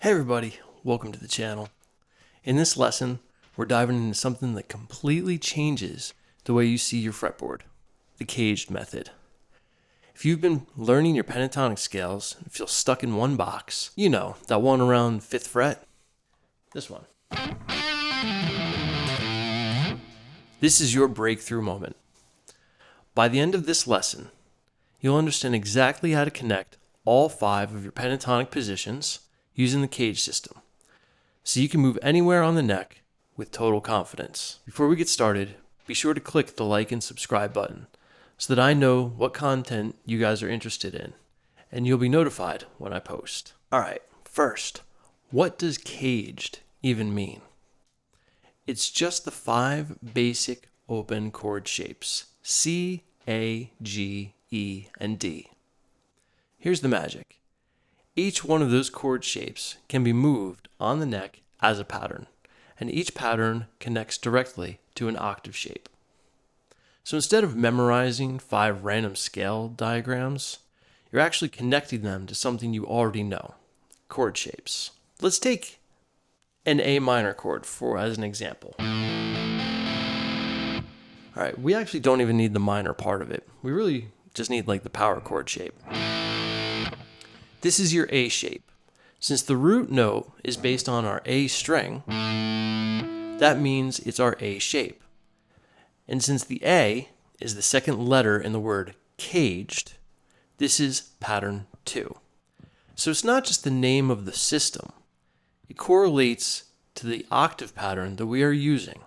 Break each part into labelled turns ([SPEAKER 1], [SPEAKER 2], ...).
[SPEAKER 1] Hey everybody, welcome to the channel. In this lesson, we're diving into something that completely changes the way you see your fretboard, the CAGED method. If you've been learning your pentatonic scales and feel stuck in one box, you know, that one around 5th fret, this one. This is your breakthrough moment. By the end of this lesson, you'll understand exactly how to connect all 5 of your pentatonic positions using the CAGED system, so you can move anywhere on the neck with total confidence. Before we get started, be sure to click the like and subscribe button so that I know what content you guys are interested in, and you'll be notified when I post. Alright, first, what does CAGED even mean? It's just the 5 basic open chord shapes, C, A, G, E, and D. Here's the magic. Each one of those chord shapes can be moved on the neck as a pattern, and each pattern connects directly to an octave shape. So instead of memorizing 5 random scale diagrams, you're actually connecting them to something you already know, chord shapes. Let's take an A minor chord as an example. Alright, we actually don't even need the minor part of it. We really just need like the power chord shape. This is your A shape. Since the root note is based on our A string, that means it's our A shape. And since the A is the second letter in the word CAGED, this is pattern 2. So it's not just the name of the system. It correlates to the octave pattern that we are using.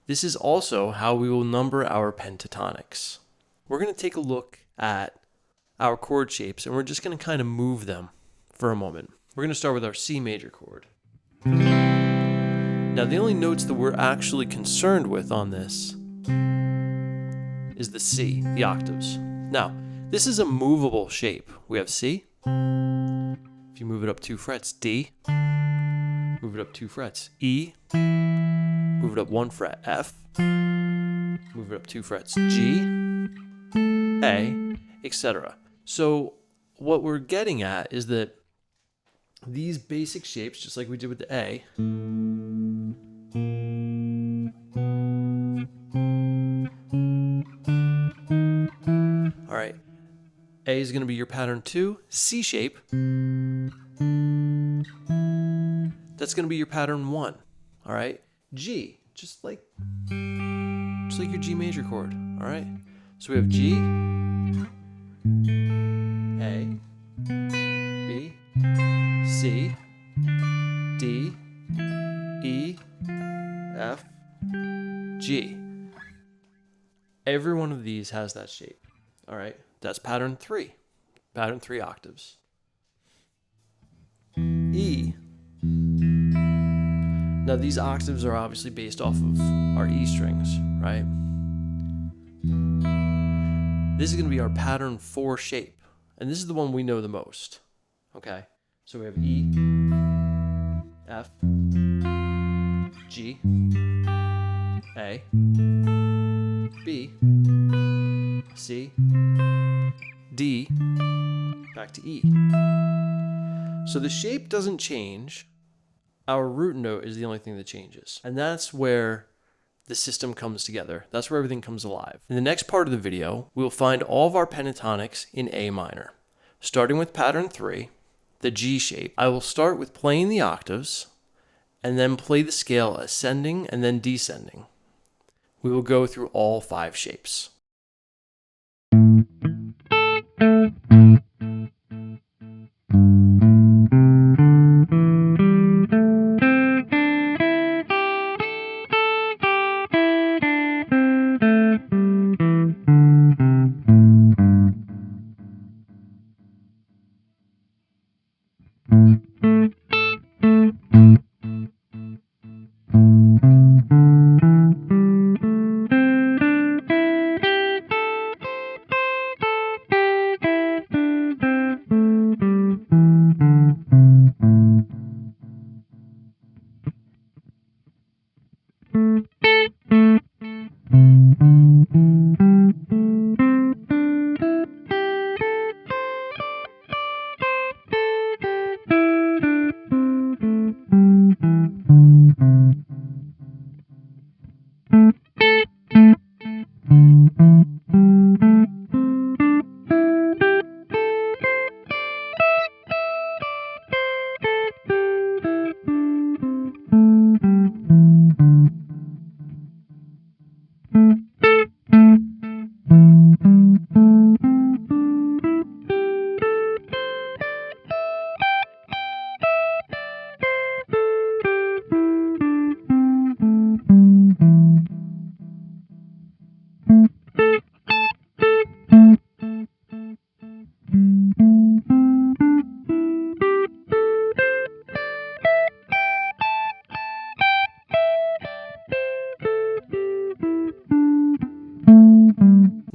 [SPEAKER 1] This is also how we will number our pentatonics. We're going to take a look at our chord shapes, and we're just going to kind of move them for a moment. We're going to start with our C major chord. Now, the only notes that we're actually concerned with on this is the C, the octaves. Now, this is a movable shape. We have C. If you move it up 2 frets, D. Move it up 2 frets, E. Move it up 1 fret, F. Move it up 2 frets, G, A, etc. So what we're getting at is that these basic shapes, just like we did with the A, all right, A is going to be your pattern 2, C shape, that's going to be your pattern 1, all right, G, just like your G major chord, all right, so we have G, A, B, C, D, E, F, G. Every one of these has that shape. All right, that's pattern 3 octaves. E. Now these octaves are obviously based off of our E strings, right? This is going to be our pattern 4 shape, and this is the one we know the most. Okay, so we have E, F, G, A, B, C, D, back to E. So the shape doesn't change. Our root note is the only thing that changes. And that's where the system comes together. That's where everything comes alive. In the next part of the video, we'll find all of our pentatonics in A minor. Starting with pattern 3, the G shape. I will start with playing the octaves and then play the scale ascending and then descending. We will go through all 5 shapes.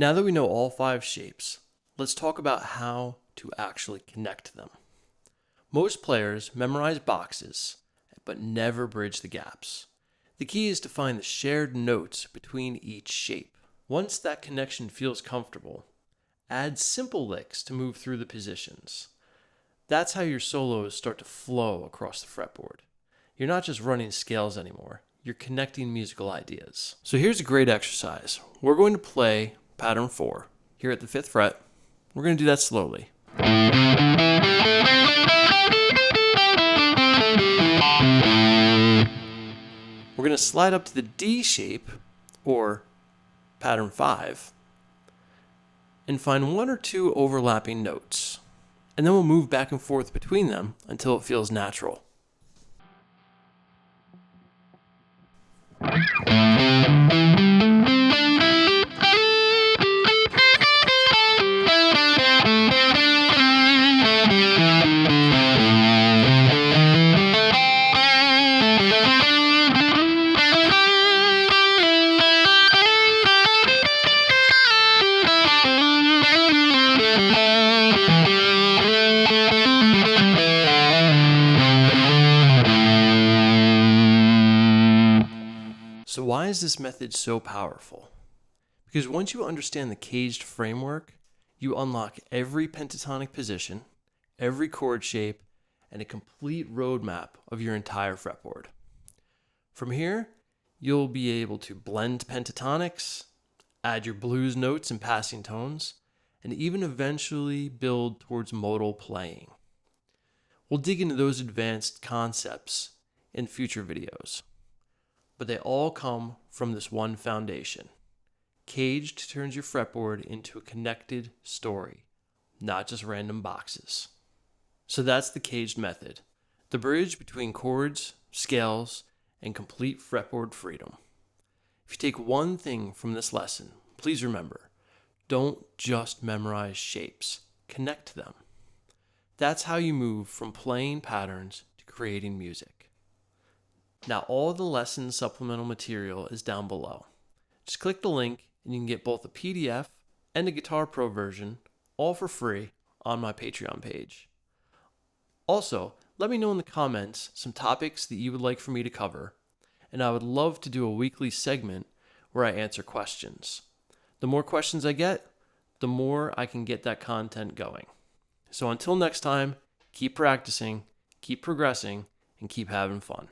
[SPEAKER 1] Now that we know all 5 shapes, let's talk about how to actually connect them. Most players memorize boxes, but never bridge the gaps. The key is to find the shared notes between each shape. Once that connection feels comfortable, add simple licks to move through the positions. That's how your solos start to flow across the fretboard. You're not just running scales anymore, you're connecting musical ideas. So here's a great exercise. We're going to play pattern 4 here at the 5th fret. We're going to do that slowly. We're going to slide up to the D shape, or pattern 5, and find 1 or 2 overlapping notes. And then we'll move back and forth between them until it feels natural. So why is this method so powerful? Because once you understand the CAGED framework, you unlock every pentatonic position, every chord shape, and a complete roadmap of your entire fretboard. From here, you'll be able to blend pentatonics, add your blues notes and passing tones, and even eventually build towards modal playing. We'll dig into those advanced concepts in future videos. But they all come from this one foundation. CAGED turns your fretboard into a connected story, not just random boxes. So that's the CAGED method, the bridge between chords, scales, and complete fretboard freedom. If you take one thing from this lesson, please remember, don't just memorize shapes, connect them. That's how you move from playing patterns to creating music. Now all the lesson supplemental material is down below. Just click the link and you can get both a PDF and a Guitar Pro version, all for free, on my Patreon page. Also, let me know in the comments some topics that you would like for me to cover, and I would love to do a weekly segment where I answer questions. The more questions I get, the more I can get that content going. So until next time, keep practicing, keep progressing, and keep having fun.